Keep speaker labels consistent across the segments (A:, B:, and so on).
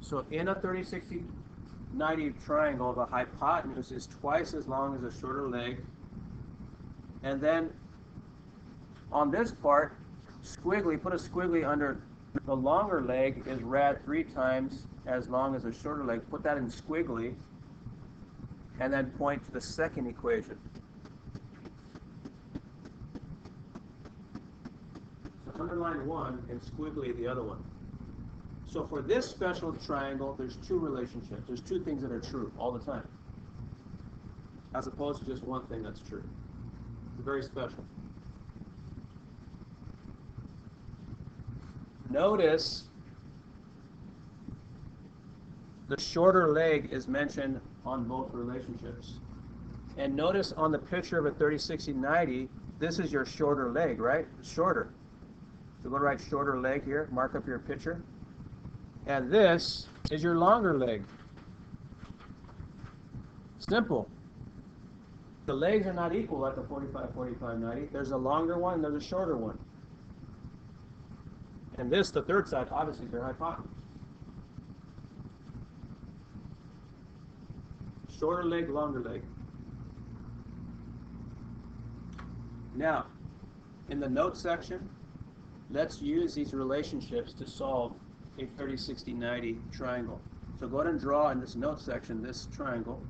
A: So in a 30, 60, 90 triangle, the hypotenuse is twice as long as the shorter leg. And then on this part, squiggly, put a squiggly under the longer leg is rad 3 times as long as the shorter leg. Put that in squiggly, and then point to the second equation. So underline one and squiggly the other one. So for this special triangle, there's two relationships. There's two things that are true all the time, as opposed to just one thing that's true. It's very special. Notice the shorter leg is mentioned on both relationships. And notice on the picture of a 30, 60, 90, this is your shorter leg, right? It's shorter. So go to write shorter leg here, mark up your picture. And this is your longer leg. Simple. The legs are not equal at the 45, 45, 90. There's a longer one and there's a shorter one. And this, the third side, obviously is their hypotenuse. Shorter leg, longer leg. Now, in the note section, let's use these relationships to solve a 30, 60, 90 triangle. So go ahead and draw in this note section this triangle,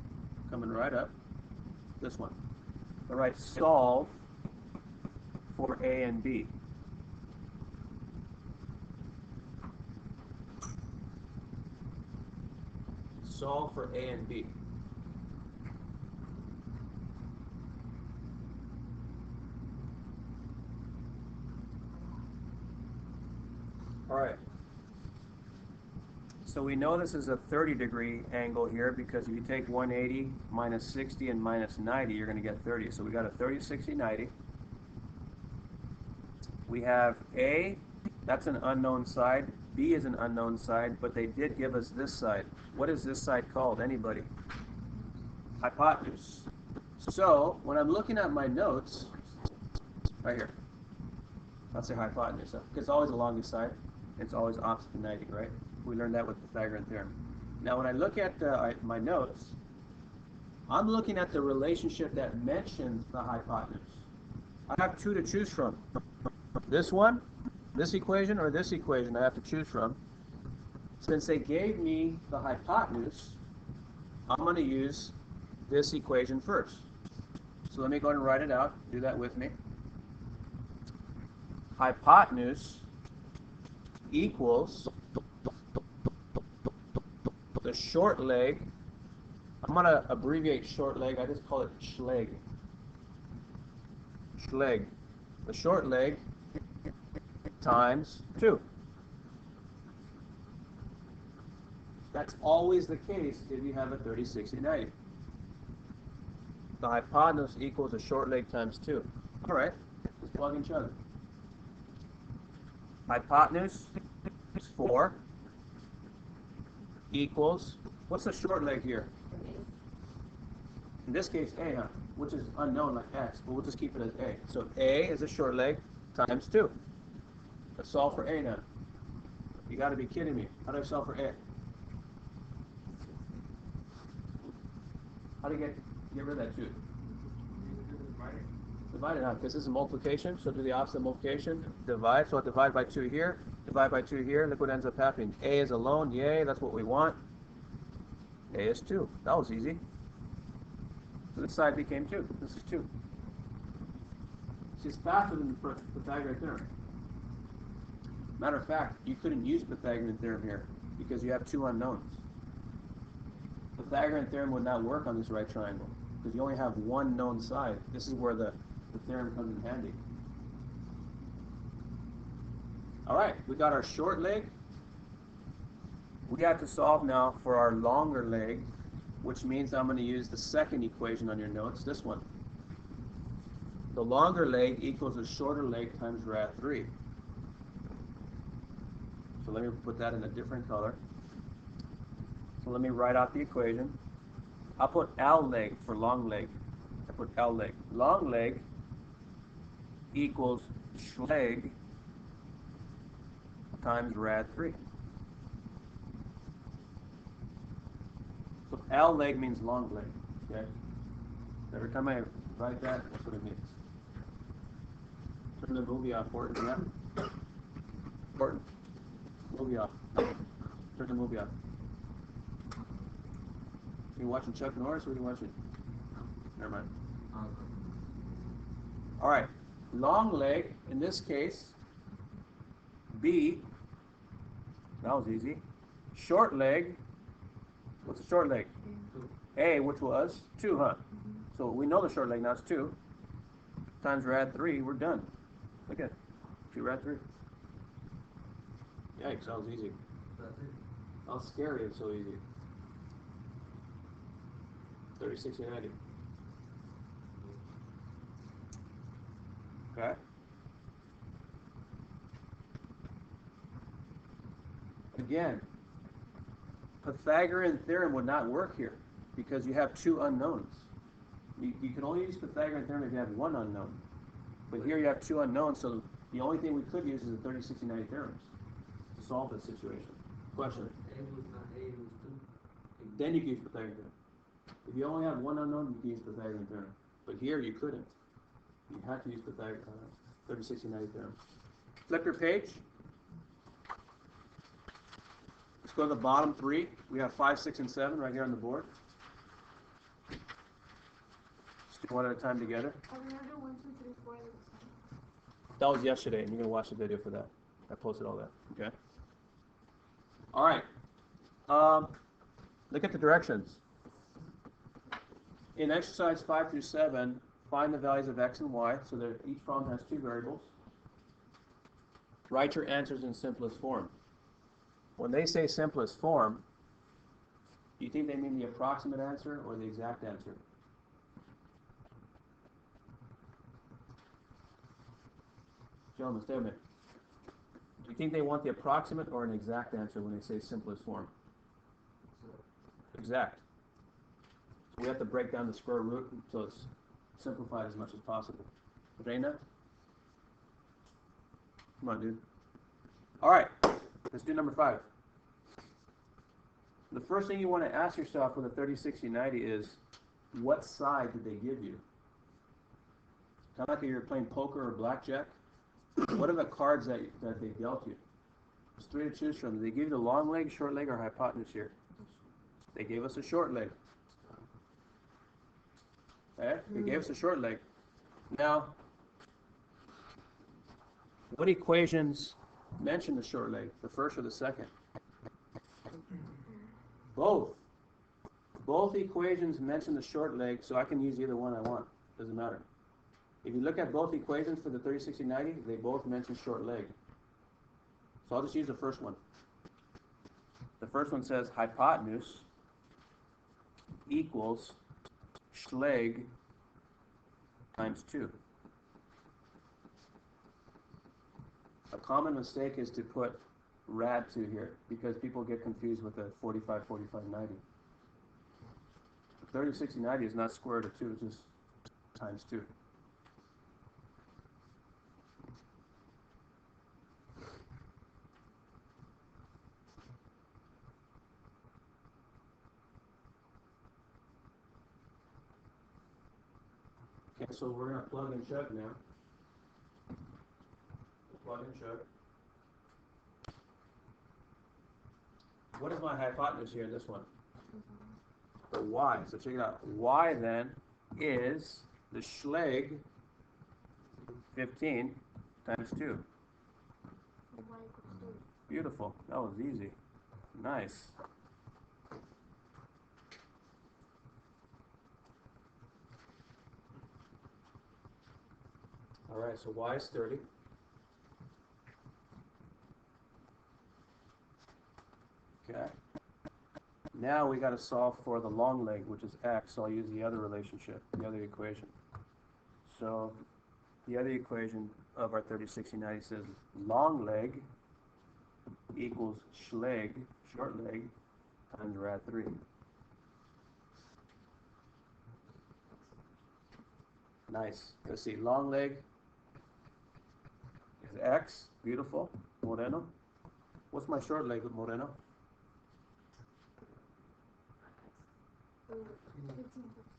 A: coming right up, this one. All right, solve for A and B. Solve for A and B. All right. So we know this is a 30-degree angle here because if you take 180 minus 60 and minus 90, you're going to get 30. So we got a 30, 60, 90. We have A, that's an unknown side. B is an unknown side, but they did give us this side. What is this side called? Anybody? Hypotenuse. So when I'm looking at my notes, right here, that's the hypotenuse. It's always along the side. It's always opposite to 90, right? We learned that with the Pythagorean theorem. Now when I look at my notes, I'm looking at the relationship that mentions the hypotenuse. I have two to choose from. This one, this equation, or this equation I have to choose from. Since they gave me the hypotenuse, I'm going to use this equation first. So let me go ahead and write it out. Do that with me. Hypotenuse equals the short leg. I'm going to abbreviate short leg. I just call it schleg. Schleg. The short leg times 2. That's always the case if you have a 30, 60, 90. The hypotenuse equals the short leg times 2. All right, let's plug each other. Hypotenuse is 4 equals, what's the short leg here? In this case, A, huh? Which is unknown like X, but we'll just keep it as A. So A is a short leg times 2. Let's solve for A now. You got to be kidding me. How do I solve for A? How do you get rid of that 2? Divide it out, because this is multiplication, so do the opposite multiplication. Divide, so I'll divide by 2 here, divide by 2 here. Look what ends up happening. A is alone, yay, that's what we want. A is 2. That was easy. So this side became 2. This is 2. It's faster than the Pythagorean theorem. Matter of fact, you couldn't use Pythagorean theorem here because you have 2 unknowns. Pythagorean theorem would not work on this right triangle because you only have one known side. This is where the theorem comes in handy. All right, we got our short leg. We have to solve now for our longer leg, which means I'm going to use the second equation on your notes, this one. The longer leg equals the shorter leg times rad 3. So let me put that in a different color. So let me write out the equation. I'll put L leg for long leg. I put L leg. Long leg equals schleg times rad 3. So L leg means long leg. Okay. Every time I write that, that's what it means. Turn the movie off, Horton. Yeah. Horton. Movie off. Turn the movie off. You watching Chuck Norris or are you watching? Never mind. All right. Long leg, in this case, B. That was easy. Short leg. What's the short leg? A, which was 2, huh? So we know the short leg now is 2. Times rad 3, we're done. Look at 2 rad 3. Yikes, that was easy. That was scary, it's so easy. 30, 60, 90. Okay. Again, Pythagorean theorem would not work here because you have 2 unknowns. You can only use Pythagorean theorem if you have 1 unknown. But here you have 2 unknowns, so the only thing we could use is the 30, 60, 90 theorems to solve this situation. Question? Then you can use Pythagorean theorem. If you only have 1 unknown, you can use Pythagorean theorem. But here you couldn't. You have to use Pythagorean 30, 60, 90 theorem. Flip your page. Let's go to the bottom 3. We have 5, 6, and 7 right here on the board. Let's do one at a time together. That was yesterday, and you're going to watch the video for that. I posted all that. Okay. All right. Look at the directions. In exercise 5 through 7, find the values of x and y, so that each problem has 2 variables. Write your answers in simplest form. When they say simplest form, do you think they mean the approximate answer or the exact answer? Gentlemen, stay with me. Do you think they want the approximate or an exact answer when they say simplest form? Exact. So we have to break down the square root so it's simplified as much as possible. Reina? Come on, dude. All right, let's do number 5. The first thing you want to ask yourself with a 30, 60, 90 is, what side did they give you? Kind of like if you're playing poker or blackjack. What are the cards that they dealt you? There's 3 to choose from. Did they give you the long leg, short leg, or hypotenuse here? They gave us a short leg. Okay? They gave us a short leg. Now, what equations mention the short leg? The first or the second? Both. Both equations mention the short leg, so I can use either one I want. Doesn't matter. If you look at both equations for the 30, 60, 90, they both mention short leg. So I'll just use the first one. The first one says hypotenuse equals Schleg times 2. A common mistake is to put rad 2 here because people get confused with the 45, 45, 90. 30, 60, 90 is not square root of 2, it's just times 2. Okay, so we're going to plug and chug now. Plug and chug. What is my hypotenuse here in this one? The y. So check it out. Y then is the Schleg 15 times 2. Beautiful. That was easy. Nice. All right, so y is 30. Okay. Now we got to solve for the long leg, which is x, so I'll use the other relationship, the other equation. So the other equation of our 30, 60, 90 says long leg equals Schleg, short leg, times rad 3. Nice. Let's see, long leg is x, beautiful, Moreno. What's my short leg with Moreno?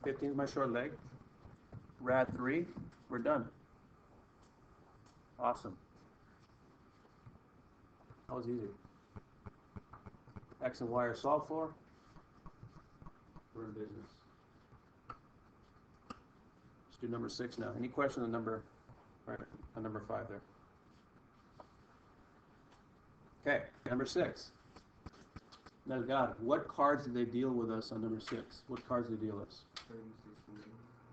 A: 15 is my short leg. Rad 3, we're done. Awesome. That was easy. X and Y are solved for. We're in business. Let's do number 6 now. Any questions on number 5 there? Okay, number 6. Now, God, what cards did they deal with us on number 6? What cards did they deal with us?
B: 36.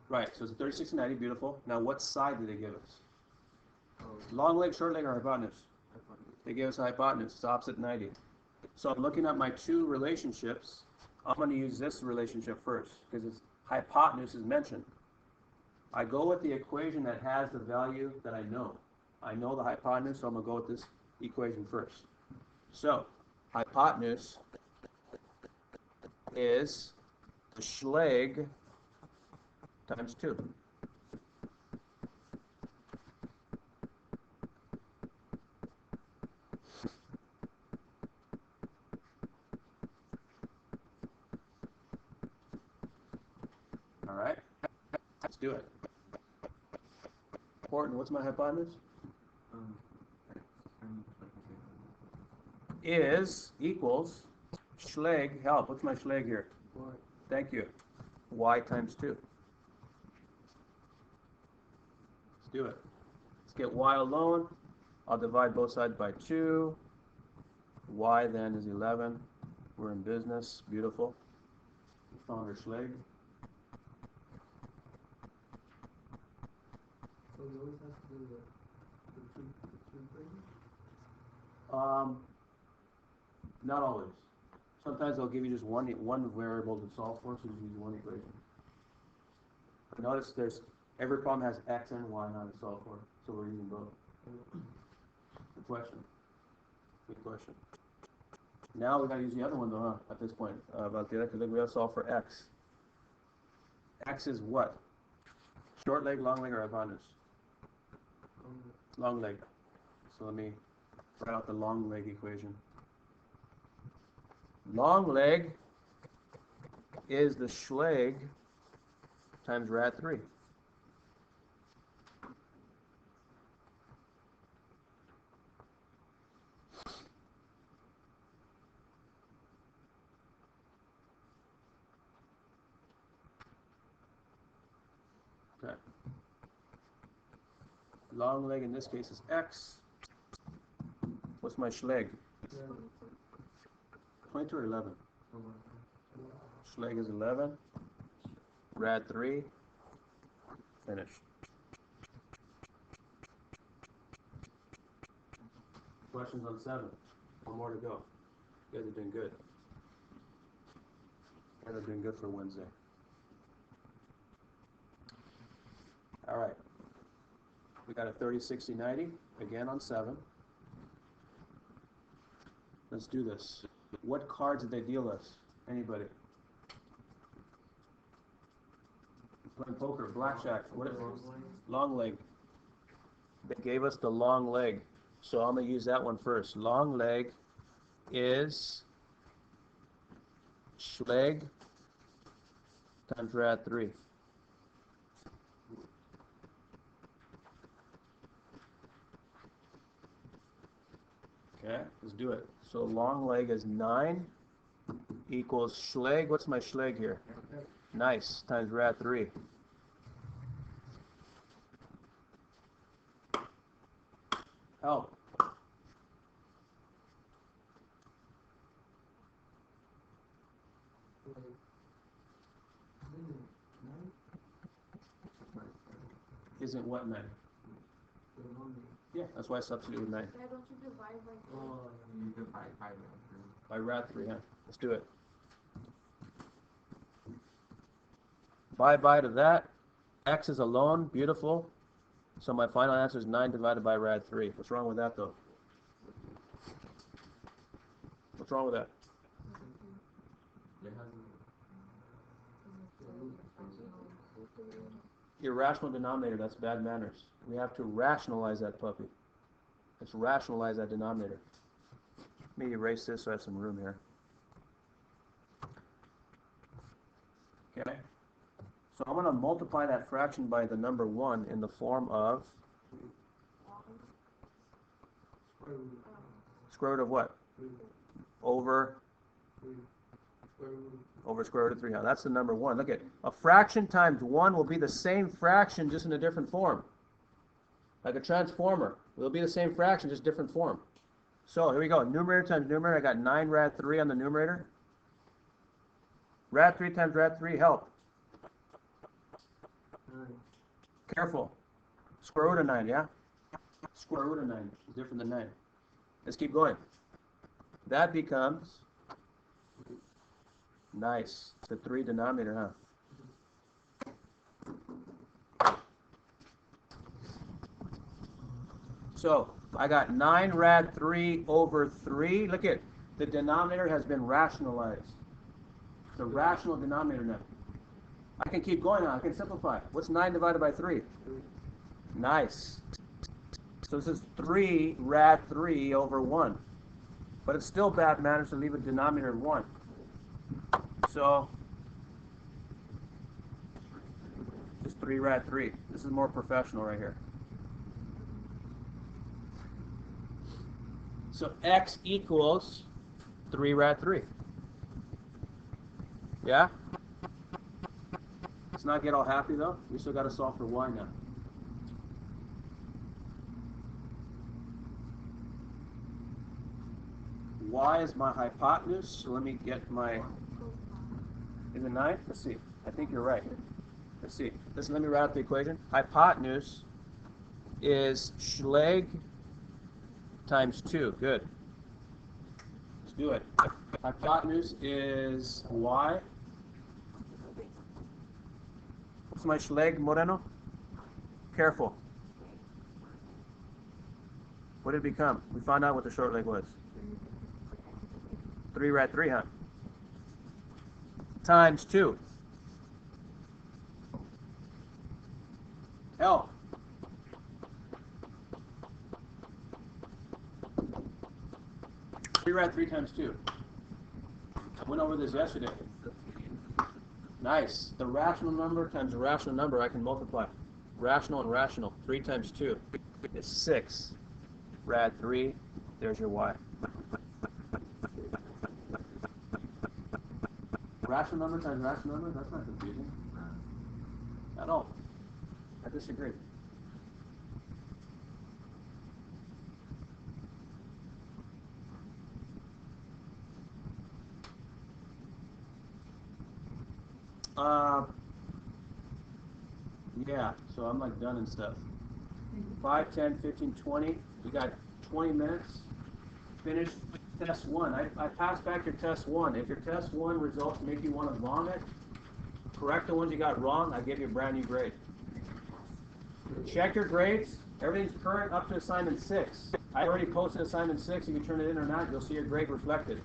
A: Right, so it's a 36 and 90, beautiful. Now, what side did they give us? Long leg, short leg, or hypotenuse? They gave us a hypotenuse. It's opposite 90. So I'm looking at my two relationships. I'm going to use this relationship first because its hypotenuse is mentioned. I go with the equation that has the value that I know. I know the hypotenuse, so I'm going to go with this equation first. So hypotenuse is the Schleg times 2. All right, let's do it. Horton, what's my hypotenuse? Is equals Schleg, help, what's my Schleg here? Thank you. Y times 2. Let's do it. Let's get y alone. I'll divide both sides by 2. Y then is 11. We're in business. Beautiful. We found our Schleg.
B: So you always have to do the two things?
A: Not always. Sometimes they'll give you just one variable to solve for, so you use one equation. But notice every problem has x and y not to solve for, so we're using both. Good question. Good question. Now we got to use the other one though, huh? At this point, about the other, because we got to solve for x. X is what? Short leg, long leg, or hypotenuse? Long leg. So let me write out the long leg equation. Long leg is the Schleg times rad 3. Okay. Long leg in this case is x. What's my Schleg? 22 or 11? Schleg is 11. Rad 3. Finished. Questions on 7? One more to go. You guys are doing good. You guys are doing good for Wednesday. All right. We got a 30, 60, 90. Again on 7. Let's do this. What cards did they deal us? Anybody? Playing poker, blackjack. What? Long leg. They gave us the long leg. So I'm going to use that one first. Long leg is Schleg times rad 3. Okay, let's do it. So long leg is 9 equals Schleg. What's my Schleg here? Nice, times rad 3. Help. Isn't what 9? Yeah, that's why I substitute with 9.
C: Why don't you divide by 3?
B: Oh, you divide by
A: By rad 3, yeah. Let's do it. Bye-bye to that. X is alone, beautiful. So my final answer is 9 divided by rad 3. What's wrong with that, though? What's wrong with that? Irrational denominator, that's bad manners. We have to rationalize that puppy. Let's rationalize that denominator. Let me erase this so I have some room here. Okay? So I'm going to multiply that fraction by the number 1 in the form of
B: Square root
A: square root of what?
B: of 3.
A: Over
B: 3. Square root
A: square root of 3. Now that's the number 1. Look at a fraction times 1 will be the same fraction, just in a different form. Like a transformer. It will be the same fraction, just different form. So here we go. Numerator times numerator. I got 9 rad 3 on the numerator. Rad 3 times rad 3, help.
B: 9.
A: Careful. Square root of 9, yeah? Square root of 9 is different than 9. Let's keep going. That becomes, nice, the 3 denominator, huh? So I got 9 rad 3 over 3. Look at, the denominator has been rationalized. It's a rational denominator now. I can keep going now. I can simplify. What's 9 divided by 3?
B: 3.
A: Nice. So this is 3 rad 3 over 1. But it's still bad manners to leave a denominator of 1. So, just 3 rad 3. This is more professional right here. So x equals 3 rad 3. Yeah? Let's not get all happy though. We still got to solve for y now. Y is my hypotenuse. So let me get my, is it 9? Let's see. I think you're right. Let's see. Listen, let me write out the equation. Hypotenuse is Schleg times 2. Good. Let's do it. Hypotenuse is y. What's my Schleg, Moreno? Careful. What did it become? We found out what the short leg was. 3 rad 3, huh? Times 2. L. Three rad 3 times 2. I went over this yesterday. Nice. The rational number times the rational number I can multiply. Rational and rational. 3 times 2 is 6. Rad 3. There's your y. Rational number times rational number? That's not confusing. At all. I disagree. Yeah, so I'm like done and stuff. 5, 10, 15, 20. You got 20 minutes. Finish test 1. I passed back your test 1. If your test 1 results make you want to vomit, correct the ones you got wrong, I give you a brand new grade. Check your grades. Everything's current up to assignment 6. I already posted assignment 6. If you turn it in or not, you'll see your grade reflected.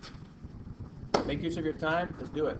A: Make use of your time. Let's do it.